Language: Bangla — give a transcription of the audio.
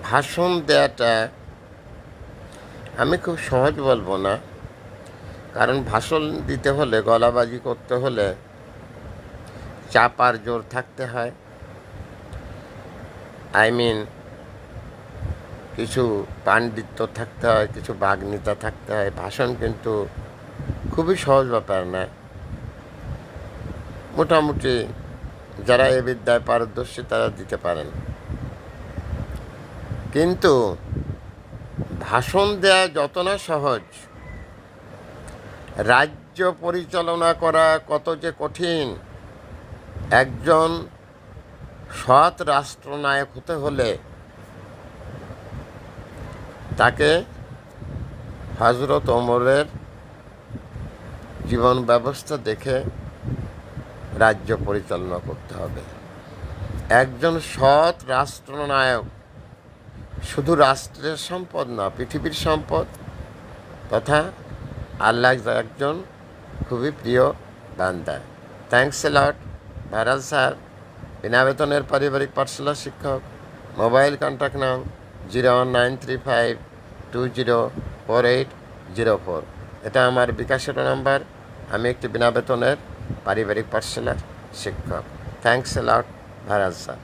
ভাষণ দেওয়াটা আমি খুব সহজ বলবো না, কারণ ভাষণ দিতে হলে, গলাবাজি করতে হলে চাপ আর জোর থাকতে হয়। কিছু পাণ্ডিত্য থাকতে হয়, কিছু বাগ্মিতা থাকতে হয়। ভাষণ কিন্তু খুবই সহজ ব্যাপার না। মোটামুটি যারা এ বিদ্যায় পারদর্শী তারা দিতে পারেন, কিন্তু ভাষণ দেওয়া যত না সহজ, রাজ্য পরিচালনা করা কত যে কঠিন। একজন সৎ রাষ্ট্রনায়ক হতে হলে তাকে হযরত ওমরের জীবন ব্যবস্থা দেখে রাজ্য পরিচালনা করতে হবে। একজন সৎ রাষ্ট্রনায়ক শুধু রাষ্ট্রের সম্পদ না, পৃথিবীর সম্পদ, তথা আল্লাহ একজন খুবই প্রিয় বান্দা। Thanks a lot viral sir, বিনা বেতনের পারিবারিক পাঠশালা শিক্ষক। মোবাইল কন্ট্যাক্ট নাম 01935204804। এটা আমার বিকাশের নাম্বার। আমি একটি বিনা বেতনের পারিবারিক পাঠশালার শিক্ষক। Thanks a lot viral sir.